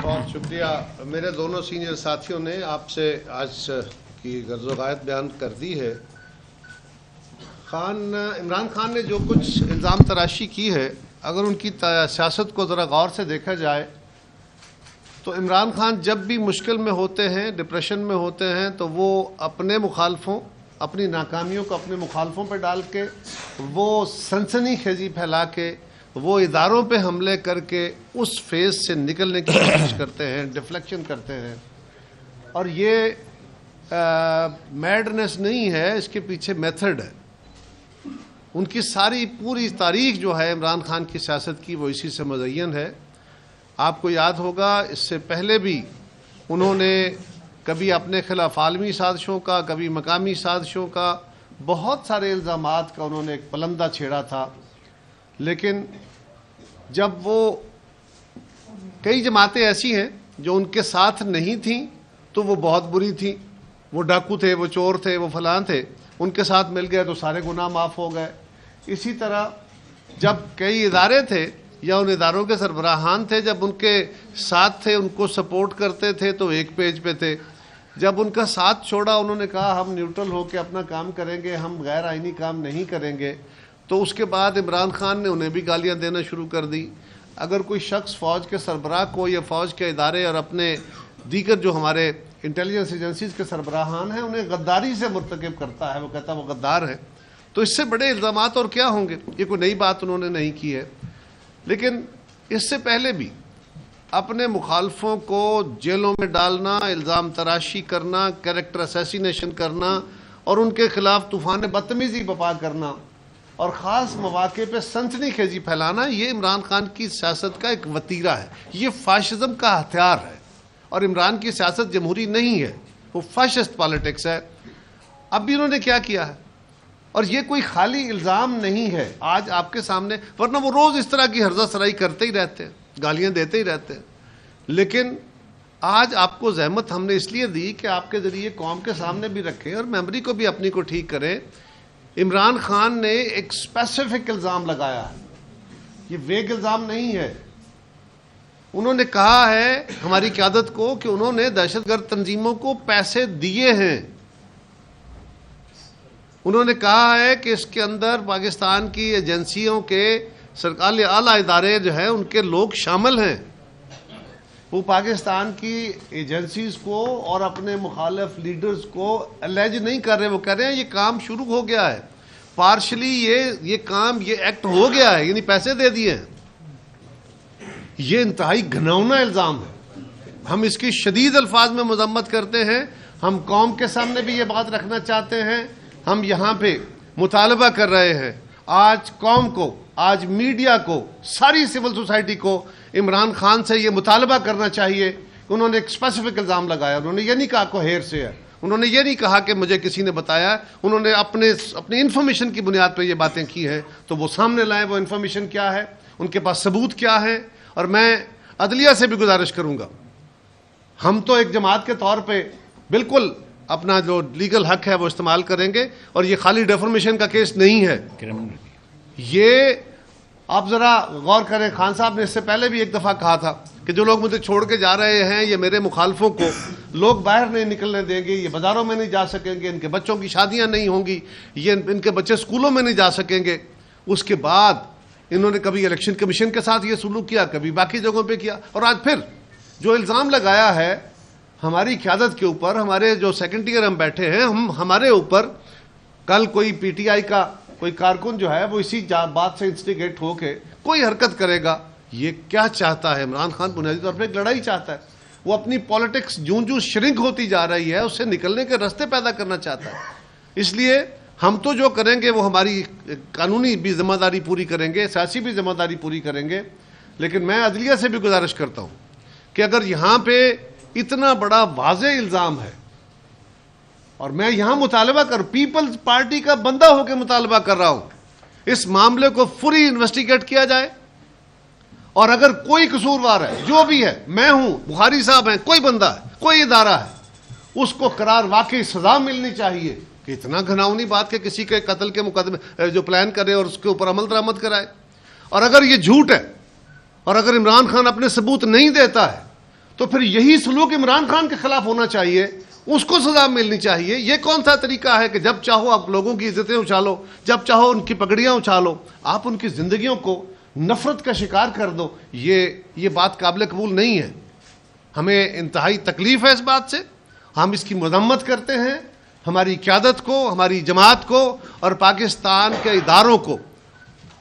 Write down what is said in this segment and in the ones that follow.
بہت شکریہ. میرے دونوں سینئر ساتھیوں نے آپ سے آج کی غرض و غایت بیان کر دی ہے. عمران خان نے جو کچھ الزام تراشی کی ہے، اگر ان کی سیاست کو ذرا غور سے دیکھا جائے تو عمران خان جب بھی مشکل میں ہوتے ہیں، ڈپریشن میں ہوتے ہیں، تو وہ اپنے مخالفوں، اپنی ناکامیوں کو اپنے مخالفوں پہ ڈال کے، وہ سنسنی خیزی پھیلا کے، وہ اداروں پہ حملے کر کے اس فیز سے نکلنے کی کوشش کرتے ہیں، ڈیفلیکشن کرتے ہیں. اور یہ میڈنس نہیں ہے، اس کے پیچھے میتھڈ ہے. ان کی ساری پوری تاریخ جو ہے عمران خان کی سیاست کی، وہ اسی سے مزین ہے. آپ کو یاد ہوگا اس سے پہلے بھی انہوں نے کبھی اپنے خلاف عالمی سازشوں کا، کبھی مقامی سازشوں کا، بہت سارے الزامات کا انہوں نے ایک پلندہ چھیڑا تھا. لیکن جب وہ کئی جماعتیں ایسی ہیں جو ان کے ساتھ نہیں تھیں تو وہ بہت بری تھیں، وہ ڈاکو تھے، وہ چور تھے، وہ فلاں تھے، ان کے ساتھ مل گئے تو سارے گناہ معاف ہو گئے. اسی طرح جب کئی ادارے تھے یا ان اداروں کے سربراہان تھے، جب ان کے ساتھ تھے، ان کو سپورٹ کرتے تھے تو ایک پیج پہ تھے. جب ان کا ساتھ چھوڑا، انہوں نے کہا ہم نیوٹرل ہو کے اپنا کام کریں گے، ہم غیر آئینی کام نہیں کریں گے، تو اس کے بعد عمران خان نے انہیں بھی گالیاں دینا شروع کر دی. اگر کوئی شخص فوج کے سربراہ کو یا فوج کے ادارے اور اپنے دیگر جو ہمارے انٹیلیجنس ایجنسیز کے سربراہان ہیں انہیں غداری سے مرتکب کرتا ہے، وہ کہتا ہے وہ غدار ہے، تو اس سے بڑے الزامات اور کیا ہوں گے؟ یہ کوئی نئی بات انہوں نے نہیں کی ہے. لیکن اس سے پہلے بھی اپنے مخالفوں کو جیلوں میں ڈالنا، الزام تراشی کرنا، کیریکٹر اسیسینیشن کرنا اور ان کے خلاف طوفان بدتمیزی بپا کرنا اور خاص مواقع پہ سنسنی خیزی پھیلانا، یہ عمران خان کی سیاست کا ایک وتیرہ ہے. یہ فاشزم کا ہتھیار ہے. اور عمران کی سیاست جمہوری نہیں ہے، وہ فاشسٹ پالیٹکس ہے. اب بھی انہوں نے کیا کیا ہے، اور یہ کوئی خالی الزام نہیں ہے آج آپ کے سامنے، ورنہ وہ روز اس طرح کی ہرزہ سرائی کرتے ہی رہتے ہیں، گالیاں دیتے ہی رہتے ہیں. لیکن آج آپ کو زحمت ہم نے اس لیے دی کہ آپ کے ذریعے قوم کے سامنے بھی رکھیں اور میموری کو بھی اپنی کو ٹھیک کریں. عمران خان نے ایک اسپیسیفک الزام لگایا ہے، یہ ویگ الزام نہیں ہے. انہوں نے کہا ہے ہماری قیادت کو کہ انہوں نے دہشت گرد تنظیموں کو پیسے دیے ہیں. انہوں نے کہا ہے کہ اس کے اندر پاکستان کی ایجنسیوں کے سرکاری اعلیٰ ادارے جو ہیں ان کے لوگ شامل ہیں. وہ پاکستان کی ایجنسیز کو اور اپنے مخالف لیڈرز کو الیج نہیں کر رہے، وہ کہہ رہے ہیں یہ کام شروع ہو گیا ہے، پارشلی یہ کام، یہ ایکٹ ہو گیا ہے، یعنی پیسے دے دیے ہیں. یہ انتہائی گھناؤنا الزام ہے. ہم اس کی شدید الفاظ میں مذمت کرتے ہیں. ہم قوم کے سامنے بھی یہ بات رکھنا چاہتے ہیں. ہم یہاں پہ مطالبہ کر رہے ہیں آج قوم کو، آج میڈیا کو، ساری سول سوسائٹی کو عمران خان سے یہ مطالبہ کرنا چاہیے کہ انہوں نے ایک اسپیسیفک الزام لگایا. انہوں نے یہ نہیں کہا کوہیر سے ہے، انہوں نے یہ نہیں کہا کہ مجھے کسی نے بتایا، انہوں نے اپنی انفارمیشن کی بنیاد پہ یہ باتیں کی ہیں. تو وہ سامنے لائیں وہ انفارمیشن کیا ہے، ان کے پاس ثبوت کیا ہے. اور میں عدلیہ سے بھی گزارش کروں گا، ہم تو ایک جماعت کے طور پہ بالکل اپنا جو لیگل حق ہے وہ استعمال کریں گے، اور یہ خالی ڈیفارمیشن کا کیس نہیں ہے. یہ آپ ذرا غور کریں، خان صاحب نے اس سے پہلے بھی ایک دفعہ کہا تھا کہ جو لوگ مجھے چھوڑ کے جا رہے ہیں، یہ میرے مخالفوں کو لوگ باہر نہیں نکلنے دیں گے، یہ بازاروں میں نہیں جا سکیں گے، ان کے بچوں کی شادیاں نہیں ہوں گی، یہ ان کے بچے اسکولوں میں نہیں جا سکیں گے. اس کے بعد انہوں نے کبھی الیکشن کمیشن کے ساتھ یہ سلوک کیا، کبھی باقی جگہوں پہ کیا، اور آج پھر جو الزام لگایا ہے ہماری قیادت کے اوپر، ہمارے جو سیکنڈ ایئر ہم بیٹھے ہیں، ہمارے اوپر کل کوئی پی ٹی آئی کا کوئی کارکن جو ہے وہ اسی بات سے انسٹیگیٹ ہو کے کوئی حرکت کرے گا. یہ کیا چاہتا ہے عمران خان؟ بنیادی طور پہ ایک لڑائی چاہتا ہے. وہ اپنی پالیٹکس جوں شرنک ہوتی جا رہی ہے اس سے نکلنے کے راستے پیدا کرنا چاہتا ہے. اس لیے ہم تو جو کریں گے وہ ہماری قانونی بھی ذمہ داری پوری کریں گے، سیاسی بھی ذمہ داری پوری کریں گے. لیکن میں عدلیہ سے بھی گزارش کرتا ہوں کہ اگر یہاں پہ اتنا بڑا واضح الزام ہے، اور میں یہاں مطالبہ پیپلز پارٹی کا بندہ ہو کے مطالبہ کر رہا ہوں، اس معاملے کو فوری انویسٹیگیٹ کیا جائے، اور اگر کوئی قصوروار ہے، جو بھی ہے، میں ہوں، بخاری صاحب ہیں، کوئی بندہ ہے، کوئی ادارہ ہے، اس کو قرار واقعی سزا ملنی چاہیے. کہ اتنا گھناؤنی بات کہ کسی کے قتل کے مقدمے جو پلان کرے اور اس کے اوپر عمل درآمد کرائے. اور اگر یہ جھوٹ ہے، اور اگر عمران خان اپنے ثبوت نہیں دیتا ہے، تو پھر یہی سلوک عمران خان کے خلاف ہونا چاہیے, اس کو سزا ملنی چاہیے. یہ کون سا طریقہ ہے کہ جب چاہو آپ لوگوں کی عزتیں اچھالو, جب چاہو ان کی پگڑیاں اچھالو, آپ ان کی زندگیوں کو نفرت کا شکار کر دو؟ یہ بات قابل قبول نہیں ہے. ہمیں انتہائی تکلیف ہے اس بات سے, ہم اس کی مذمت کرتے ہیں. ہماری قیادت کو, ہماری جماعت کو اور پاکستان کے اداروں کو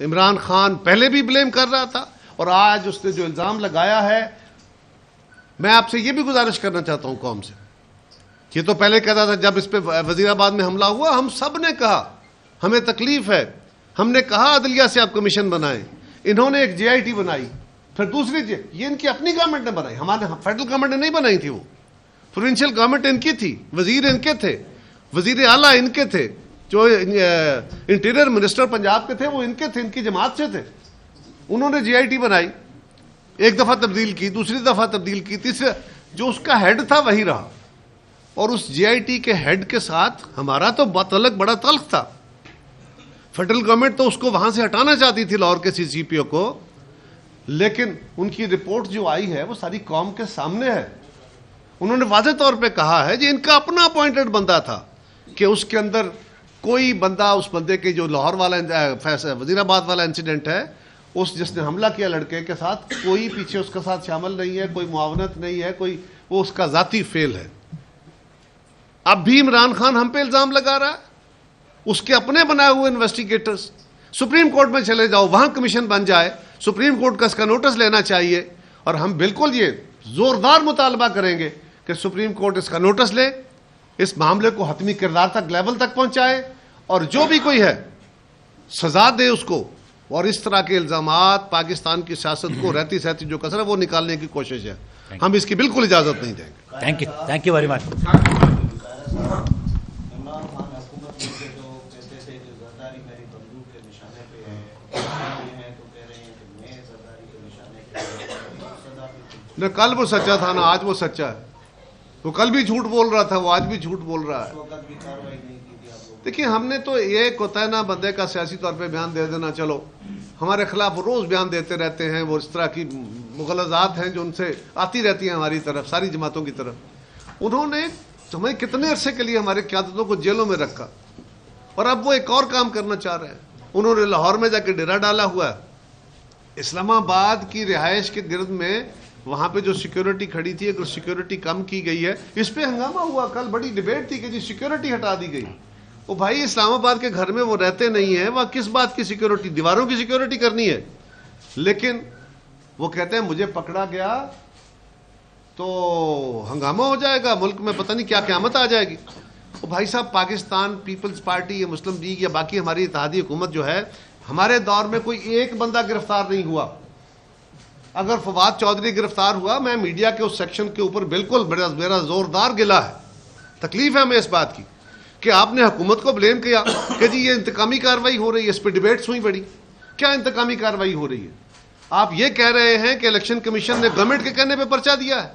عمران خان پہلے بھی بلیم کر رہا تھا, اور آج اس نے جو الزام لگایا ہے, میں آپ سے یہ بھی گزارش کرنا چاہتا ہوں قوم سے. یہ تو پہلے کہتا تھا, جب اس پہ وزیر آباد میں حملہ ہوا ہم سب نے کہا ہمیں تکلیف ہے, ہم نے کہا عدلیہ سے آپ کمیشن بنائیں. انہوں نے ایک JIT بنائی, پھر دوسری یہ ان کی اپنی گورنمنٹ نے بنائی, ہمارے فیڈرل گورنمنٹ نے نہیں بنائی تھی. وہ پروونشل گورنمنٹ ان کی تھی, وزیر ان کے تھے, وزیر اعلیٰ ان کے تھے, جو انٹیریئر منسٹر پنجاب کے تھے وہ ان کے تھے, ان کی جماعت سے تھے. انہوں نے JIT بنائی, ایک دفعہ تبدیل کی, دوسری دفعہ تبدیل کی, تیسرے جو اس کا ہیڈ تھا وہی رہا. اور اس JIT کے ہیڈ کے ساتھ ہمارا تو تعلق بڑا تلخ تھا. فیڈرل گورنمنٹ تو اس کو وہاں سے ہٹانا چاہتی تھی, لاہور کے CCPO کو, لیکن ان کی رپورٹ جو آئی ہے وہ ساری قوم کے سامنے ہے. انہوں نے واضح طور پہ کہا ہے کہ ان کا اپنا اپوائنٹڈ بندہ تھا, کہ اس کے اندر کوئی بندہ, اس بندے کے جو لاہور والا وزیر آباد والا انسیڈنٹ ہے, جس نے حملہ کیا لڑکے کے ساتھ, کوئی پیچھے اس کے ساتھ شامل نہیں ہے, کوئی معاونت نہیں ہے, وہ اس کا ذاتی فیل ہے. اب بھی عمران خان ہم پہ الزام لگا رہا ہے, اس کے اپنے بنائے ہوئے انویسٹیگیٹرز. سپریم کورٹ میں چلے جاؤ, وہاں کمیشن بن جائے, سپریم کورٹ کا اس کا نوٹس لینا چاہیے. اور ہم بالکل یہ زوردار مطالبہ کریں گے کہ سپریم کورٹ اس کا نوٹس لے, اس معاملے کو حتمی کردار تک, لیول تک پہنچائے, اور جو بھی کوئی ہے سزا دے اس کو. اور اس طرح کے الزامات پاکستان کی سیاست کو رہتی سہتی جو کثر ہے وہ نکالنے کی کوشش ہے, ہم اس کی بالکل اجازت نہیں دیں گے. Thank you very much. نہ کل وہ سچا تھا نہ آج وہ سچا ہے. وہ کل بھی جھوٹ بول رہا تھا, وہ آج بھی جھوٹ بول رہا ہے. دیکھیے, ہم نے تو ایک ہوتا ہے نا بندے کا سیاسی طور پہ بیان دے دینا, چلو ہمارے خلاف روز بیان دیتے رہتے ہیں, وہ اس طرح کی مغالطات ہیں جو ان سے آتی رہتی ہیں ہماری طرف, ساری جماعتوں کی طرف. انہوں نے ہمیں کتنے عرصے کے لیے ہمارے قیادتوں کو جیلوں میں رکھا, اور اب وہ ایک اور کام کرنا چاہ رہے ہیں. انہوں نے لاہور میں جا کے ڈیرا ڈالا ہوا ہے. اسلام آباد کی رہائش کے گرد میں وہاں پہ جو سیکیورٹی کھڑی تھی, اگر سیکیورٹی کم کی گئی ہے, اس پہ ہنگامہ ہوا. کل بڑی ڈیبیٹ تھی کہ جی سیکیورٹی ہٹا دی گئی. وہ بھائی اسلام آباد کے گھر میں وہ رہتے نہیں ہیں, وہاں کس بات کی سیکیورٹی, دیواروں کی سیکیورٹی کرنی ہے. لیکن وہ کہتے ہیں مجھے پکڑا گیا تو ہنگامہ ہو جائے گا, ملک میں پتہ نہیں کیا قیامت آ جائے گی. وہ بھائی صاحب, پاکستان پیپلز پارٹی یا مسلم لیگ یا باقی ہماری اتحادی حکومت جو ہے, ہمارے دور میں کوئی ایک بندہ گرفتار نہیں ہوا. اگر فواد چودھری گرفتار ہوا, میں میڈیا کے اس سیکشن کے اوپر بالکل میرا زوردار گلہ ہے, تکلیف ہے ہمیں اس بات کی کہ آپ نے حکومت کو بلیم کیا کہ جی یہ انتقامی کارروائی ہو رہی ہے. اس پہ ڈیبیٹس ہوئی بڑی, کیا انتقامی کارروائی ہو رہی ہے؟ آپ یہ کہہ رہے ہیں کہ الیکشن کمیشن نے گورنمنٹ کے کہنے پہ پرچہ دیا ہے,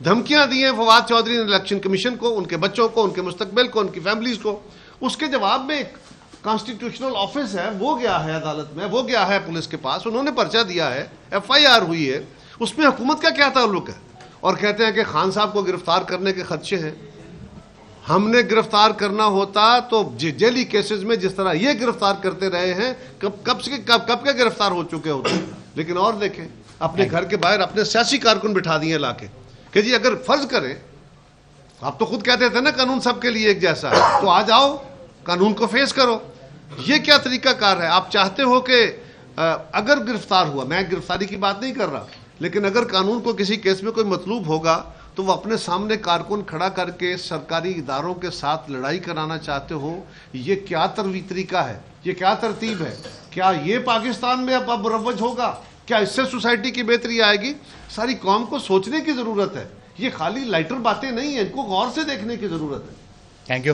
دھمکیاں دی ہیں فواد چودھری نے الیکشن کمیشن کو, ان کے بچوں کو, ان کے مستقبل کو, ان کی فیملیز کو. اس کے جواب میں ایک کانسٹیٹیوشنل آفس ہے, وہ گیا ہے عدالت میں, وہ گیا ہے پولیس کے پاس, انہوں نے پرچہ دیا ہے, FIR ہوئی ہے. اس میں حکومت کا کیا تعلق ہے؟ اور کہتے ہیں کہ خان صاحب کو گرفتار کرنے کے خدشے ہیں. ہم نے گرفتار کرنا ہوتا تو جیلی کیسز میں جس طرح یہ گرفتار کرتے رہے ہیں, کب کے گرفتار ہو چکے ہوتے. لیکن اور دیکھیں, اپنے گھر کے باہر اپنے سیاسی کارکن بٹھا دیے لا کے کہ جی اگر فرض کریں, آپ تو خود کہتے تھے نا قانون سب کے لیے ایک جیسا ہے, تو آ جاؤ قانون کو فیس کرو. یہ کیا طریقہ کار ہے؟ آپ چاہتے ہو کہ اگر گرفتار ہوا, میں گرفتاری کی بات نہیں کر رہا, لیکن اگر قانون کو کسی کیس میں کوئی مطلوب ہوگا تو وہ اپنے سامنے کارکن کھڑا کر کے سرکاری اداروں کے ساتھ لڑائی کرانا چاہتے ہو. یہ کیا طریقہ ہے؟ یہ کیا ترتیب ہے؟ کیا یہ پاکستان میں اب مروج ہوگا؟ کیا اس سے سوسائٹی کی بہتری آئے گی؟ ساری قوم کو سوچنے کی ضرورت ہے. یہ خالی لائٹر باتیں نہیں ہیں, ان کو غور سے دیکھنے کی ضرورت ہے. Thank you.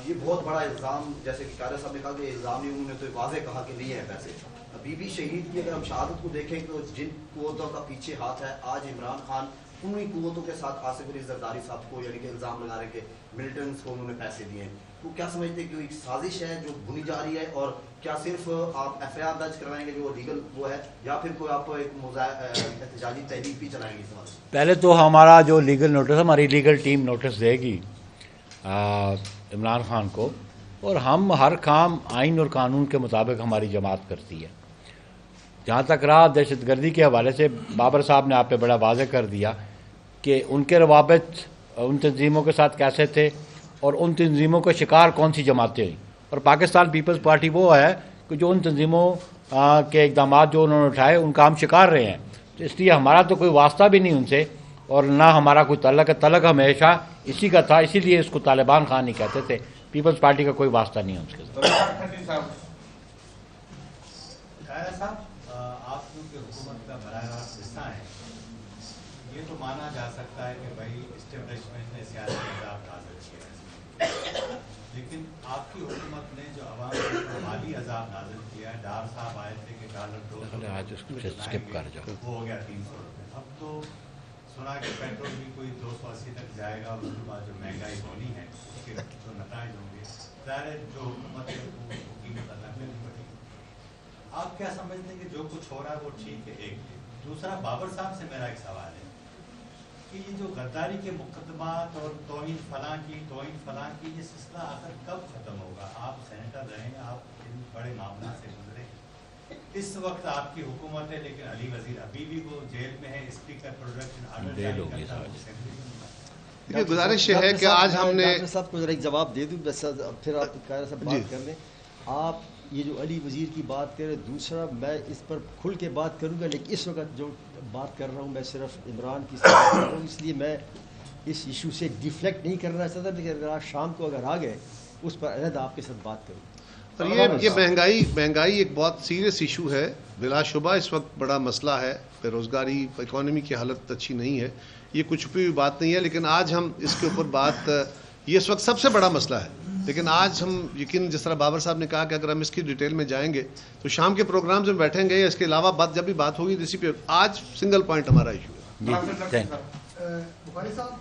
یہ بہت بڑا الزام, جیسے کہ قاری صاحب نے کہا کہ الزام نہیں, انہوں نے تو واضح کہا کہ لیے ہیں پیسے. بی بی شہید کی اگر ہم شہادت کو دیکھیں تو جن قوتوں کا پیچھے ہاتھ ہے, آج عمران خان انہیں قوتوں کے ساتھ آصف علی زرداری صاحب کو یعنی کہ الزام لگا رہے ہیں کہ ملیٹنٹس کو انہوں نے پیسے دیے ہیں. تو کیا سمجھتے ہیں کہ ایک سازش ہے جو بنی جا رہی ہے, اور کیا صرف آپ ایف آئی آر درج کروائیں گے جو لیگل وہ ہے, یا پھر کوئی آپ ایک احتجاجی تحریک بھی چلائیں گے اس بات سے؟ پہلے تو ہمارا جو لیگل نوٹس, ہماری لیگل ٹیم نوٹس دے گی عمران خان کو, اور ہم ہر کام آئین اور قانون کے مطابق ہماری جماعت کرتی ہے. جہاں تک رہا دہشت گردی کے حوالے سے, بابر صاحب نے آپ پہ بڑا واضح کر دیا کہ ان کے روابط ان تنظیموں کے ساتھ کیسے تھے اور ان تنظیموں کا شکار کون سی جماعتیں ہوئیں, اور پاکستان پیپلز پارٹی وہ ہے کہ جو ان تنظیموں کے اقدامات جو انہوں نے اٹھائے ان کا ہم شکار رہے ہیں. تو اس لیے ہمارا تو کوئی واسطہ بھی نہیں ان سے, اور نہ ہمارا کوئی تعلق ہے. تعلق ہمیشہ اسی کا تھا, اسی لیے اس کو طالبان خان نہیں کہتے تھے. پیپلز پارٹی کا کوئی واسطہ نہیں ہے اس کے ساتھ. آپ کیونکہ حکومت کا براہ راست حصہ ہیں, یہ تو مانا جا سکتا ہے کہ بھائی اسٹیبلشمنٹ نے سیاسی عذاب نازل کیا, لیکن آپ کی حکومت نے جو عوام کو مالی عذاب نازل کیا ہے, ڈار صاحب آئے تھے کہ $200 وہ ہو گیا 300 روپے. اب تو سنا کہ پیٹرول بھی کوئی 280 تک جائے گا. اس کے بعد جو مہنگائی ہونی ہے اس کے جو نتائج ہوں گے, ظاہر جو حکومت ہے وہ قیمت ادا کرنی پڑے گی. آپ کیا سمجھتے ہیں کہ جو کچھ ہو رہا ہے وہ ٹھیک ہے؟ ایک دوسرا, بابر صاحب سے میرا ایک سوال ہے کہ یہ جو غداری کے مقدمات اور توہین فلاں کی یہ سلسلہ آخر کب ختم ہوگا؟ آپ سینیٹر رہے ہیں, آپ ان بڑے معاملات سے گزرے, اس وقت آپ کی حکومت ہے, لیکن علی وزیر ابھی بھی وہ جیل میں ہے. اسپیکر پروڈکشن آرڈر جاری کرتا ہے. یہ گزارش ہے کہ آج ہم نے ڈاکٹر صاحب کو ذرا ایک جواب دے دوں, بس پھر آپ قائرہ صاحب بات کر لیں. آپ یہ جو علی وزیر کی بات کریں, دوسرا میں اس پر کھل کے بات کروں گا, لیکن اس وقت جو بات کر رہا ہوں میں صرف عمران کی کر رہا ہوں, اس لیے میں اس ایشو سے ڈیفلیکٹ نہیں کرنا چاہتا, لیکن اگر آپ شام کو اگر آ گئے اس پر علیحدہ آپ کے ساتھ بات کروں. اور یہ مہنگائی ایک بہت سیریس ایشو ہے, بلا شبہ اس وقت بڑا مسئلہ ہے. بے روزگاری, اکانومی کی حالت اچھی نہیں ہے, یہ کچھ بھی بات نہیں ہے, لیکن آج ہم اس کے اوپر بات, یہ اس وقت سب سے بڑا مسئلہ ہے. لیکن آج ہم یقین, جس طرح بابر صاحب نے کہا کہ اگر ہم اس کی ڈیٹیل میں جائیں گے تو شام کے پروگرامز میں بیٹھیں گے, اس کے علاوہ جب بھی بات ہوگی اسی پہ. آج سنگل پوائنٹ ہمارا ایشو ہے. بخاری صاحب,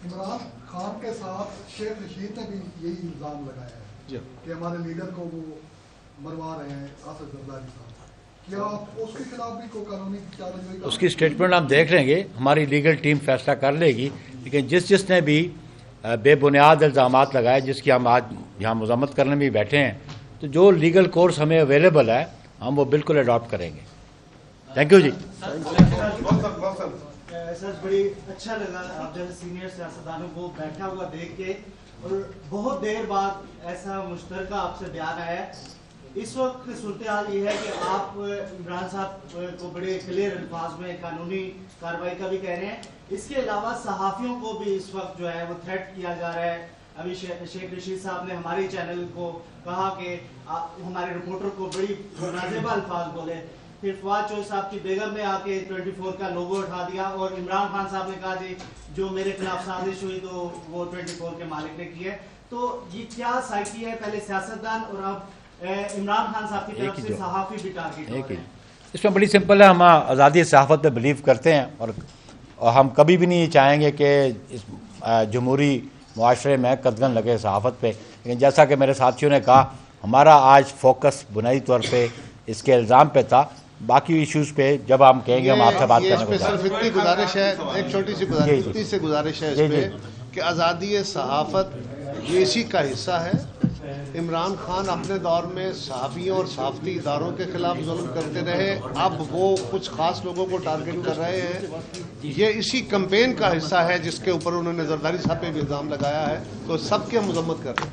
عمران خان کے ساتھ شیخ رشید نے بھی یہی الزام لگایا ہے کہ ہمارے لیڈر کو وہ مروا رہے ہیں, آصف زرداری صاحب. کیا اس کے خلاف بھی کوئی قانونی چارج ہوئی؟ اس کی اسٹیٹمنٹ ہم دیکھ لیں گے, ہماری لیگل ٹیم فیصلہ کر لے گی, لیکن جس نے بھی بے بنیاد الزامات لگائے, جس کی ہم آج یہاں مذمت کرنے میں بیٹھے ہیں, تو جو لیگل کورس ہمیں اویلیبل ہے ہم وہ بالکل اڈاپٹ کریں گے. تھینک یو جی. سر بڑی اچھا لگا آپ جیسے سینئر سیاستدانوں کو بیٹھا ہوا دیکھ کے, اور بہت دیر بعد ایسا مشترکہ آپ سے بیان آیا ہے. اس وقت صورتحال یہ ہے کہ آپ عمران صاحب کو بڑے کلیئر الفاظ میں قانونی کارروائی کا بھی کہہ رہے ہیں, اس کے علاوہ صحافیوں کو بھی اس وقت جو ہے وہ تھریٹ کیا جا رہا ہے. ابھی شیخ رشید صاحب نے ہمارے چینل کو کہا کہ ہمارے رپورٹر کو بڑی نازیبا الفاظ بولے, پھر فواد چوہدری صاحب کی بیگم نے آ کے 24 کا لوگو اٹھا دیا, اور عمران خان صاحب نے کہا جی جو میرے خلاف سازش ہوئی تو وہ 24 کے مالک نے کی ہے. تو یہ کیا سائیکی ہے, پہلے سیاستدان اور اب عمران خان صاحب کی طرف سے صحافی بھی ٹارگیٹ ہو رہے ہیں؟ اس میں بڑی سمپل ہے, ہم آزادی صحافت پہ بلیو کرتے ہیں, اور ہم کبھی بھی نہیں چاہیں گے کہ اس جمہوری معاشرے میں قدغن لگے صحافت پہ. لیکن جیسا کہ میرے ساتھیوں نے کہا, ہمارا آج فوکس بنیادی طور پہ اس کے الزام پہ تھا. باقی ایشوز پہ جب ہم کہیں گے ہم آپ سے بات کرنے کو صرف اتنی گزارش ہے, ایک چھوٹی سی گزارش ہے اس پہ کہ آزادی صحافت یہ اسی کا حصہ ہے. عمران خان اپنے دور میں صحافیوں اور صحافتی اداروں کے خلاف ظلم کرتے رہے, اب وہ کچھ خاص لوگوں کو ٹارگٹ کر رہے ہیں. یہ اسی کمپین کا حصہ ہے جس کے اوپر انہوں نے زرداری صاحب پہ بھی الزام لگایا ہے, تو سب کے مذمت کر رہے ہیں.